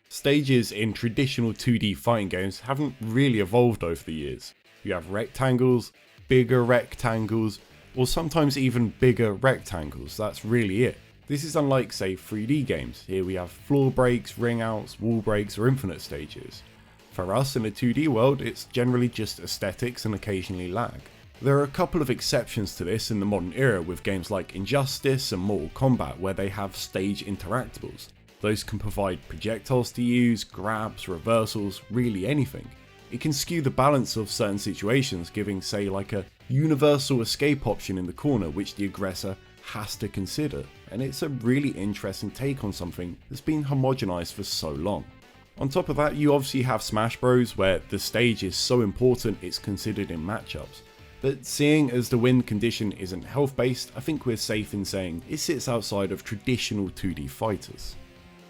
Stages in traditional 2D fighting games haven't really evolved over the years. You have rectangles, bigger rectangles, or sometimes even bigger rectangles, that's really it. This is unlike, say, 3D games. Here we have floor breaks, ring outs, wall breaks, or infinite stages. For us in a 2D world, it's generally just aesthetics and occasionally lag. There are a couple of exceptions to this in the modern era with games like Injustice and Mortal Kombat where they have stage interactables. Those can provide projectiles to use, grabs, reversals, really anything. It can skew the balance of certain situations, giving, say, like a universal escape option in the corner which the aggressor has to consider, and it's a really interesting take on something that's been homogenized for so long. On top of that, you obviously have Smash Bros where the stage is so important it's considered in matchups. But seeing as the win condition isn't health based, I think we're safe in saying it sits outside of traditional 2D fighters.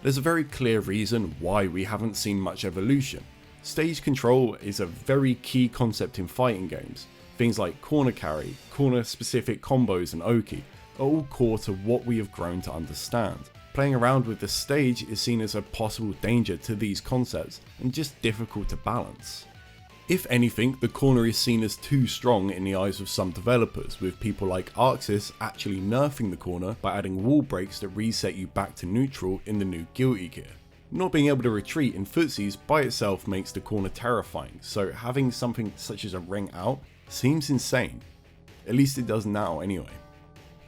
There's a very clear reason why we haven't seen much evolution. Stage control is a very key concept in fighting games. Things like corner carry, corner specific combos and Oki are all core to what we have grown to understand. Playing around with the stage is seen as a possible danger to these concepts and just difficult to balance. If anything, the corner is seen as too strong in the eyes of some developers, with people like Arxis actually nerfing the corner by adding wall breaks that reset you back to neutral in the new Guilty Gear. Not being able to retreat in footsies by itself makes the corner terrifying, so having something such as a ring out seems insane. At least it does now anyway.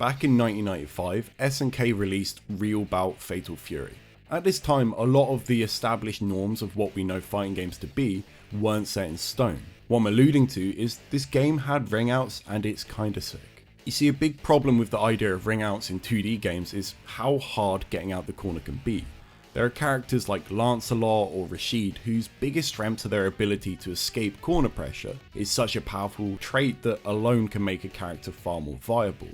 Back in 1995, SNK released Real Bout Fatal Fury. At this time, a lot of the established norms of what we know fighting games to be weren't set in stone. What I'm alluding to is this game had ring outs and it's kinda sick. You see, a big problem with the idea of ring outs in 2D games is how hard getting out the corner can be. There are characters like Lancelot or Rashid whose biggest strength to their ability to escape corner pressure is such a powerful trait that alone can make a character far more viable.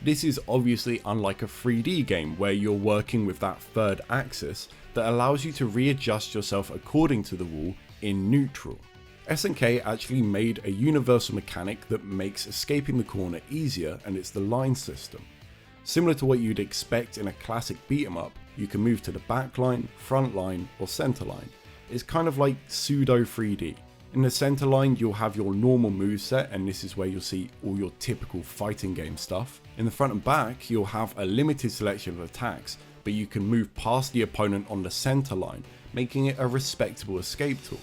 This is obviously unlike a 3D game where you're working with that third axis that allows you to readjust yourself according to the wall in neutral. SNK actually made a universal mechanic that makes escaping the corner easier, and it's the line system. Similar to what you'd expect in a classic beat 'em up, you can move to the back line, front line or center line. It's kind of like pseudo 3D. In the center line you'll have your normal moveset, and this is where you'll see all your typical fighting game stuff. In the front and back you'll have a limited selection of attacks, but you can move past the opponent on the center line, making it a respectable escape tool.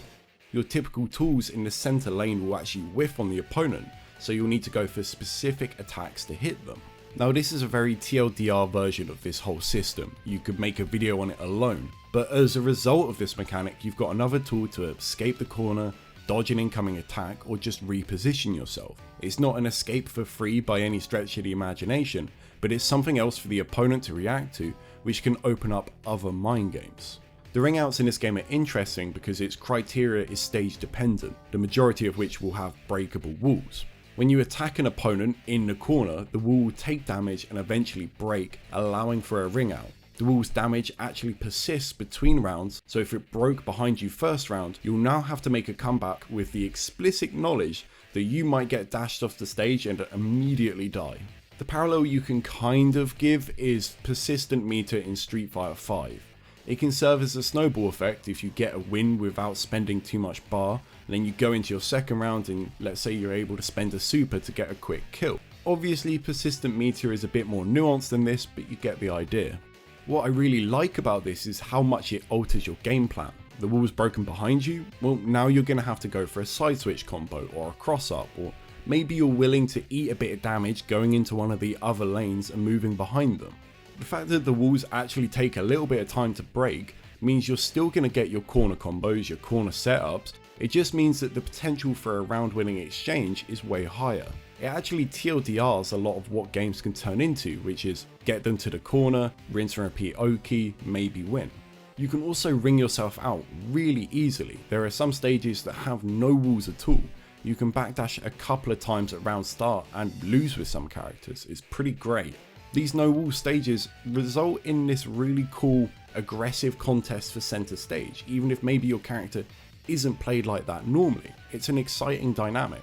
Your typical tools in the center lane will actually whiff on the opponent, so you'll need to go for specific attacks to hit them. Now this is a very TLDR version of this whole system, you could make a video on it alone, but as a result of this mechanic you've got another tool to escape the corner, dodge an incoming attack, or just reposition yourself. It's not an escape for free by any stretch of the imagination, but it's something else for the opponent to react to, which can open up other mind games. The ring outs in this game are interesting because its criteria is stage dependent, the majority of which will have breakable walls. When you attack an opponent in the corner, the wall will take damage and eventually break, allowing for a ring out. The wall's damage actually persists between rounds, so if it broke behind you first round, you'll now have to make a comeback with the explicit knowledge that you might get dashed off the stage and immediately die. The parallel you can kind of give is persistent meter in Street Fighter 5. It can serve as a snowball effect if you get a win without spending too much bar, and then you go into your second round and let's say you're able to spend a super to get a quick kill. Obviously persistent meter is a bit more nuanced than this, but you get the idea. What I really like about this is how much it alters your game plan. The wall's broken behind you, well now you're going to have to go for a side switch combo or a cross up, or maybe you're willing to eat a bit of damage going into one of the other lanes and moving behind them. The fact that the walls actually take a little bit of time to break means you're still going to get your corner combos, your corner setups. It just means that the potential for a round winning exchange is way higher. It actually TLDRs a lot of what games can turn into, which is get them to the corner, rinse and repeat Oki, maybe win. You can also ring yourself out really easily. There are some stages that have no walls at all. You can backdash a couple of times at round start and lose with some characters. It's pretty great. These no wall stages result in this really cool aggressive contest for center stage, even if maybe your character isn't played like that normally. It's an exciting dynamic.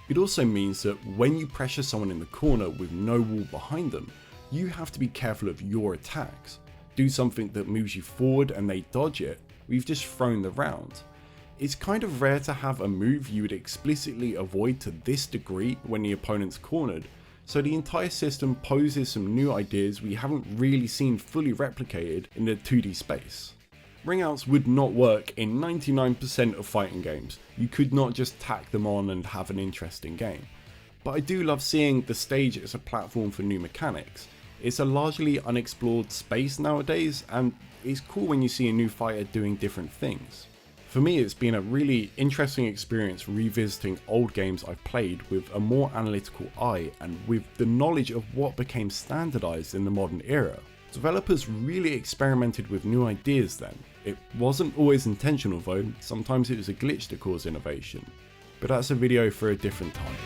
It also means that when you pressure someone in the corner with no wall behind them, you have to be careful of your attacks. Do something that moves you forward and they dodge it, we've just thrown the round. It's kind of rare to have a move you would explicitly avoid to this degree when the opponent's cornered, so the entire system poses some new ideas we haven't really seen fully replicated in the 2D space. Ring outs would not work in 99% of fighting games. You could not just tack them on and have an interesting game. But I do love seeing the stage as a platform for new mechanics. It's a largely unexplored space nowadays, and it's cool when you see a new fighter doing different things. For me, it's been a really interesting experience revisiting old games I've played with a more analytical eye and with the knowledge of what became standardized in the modern era. Developers really experimented with new ideas then. It wasn't always intentional though, sometimes it was a glitch that caused innovation. But that's a video for a different time.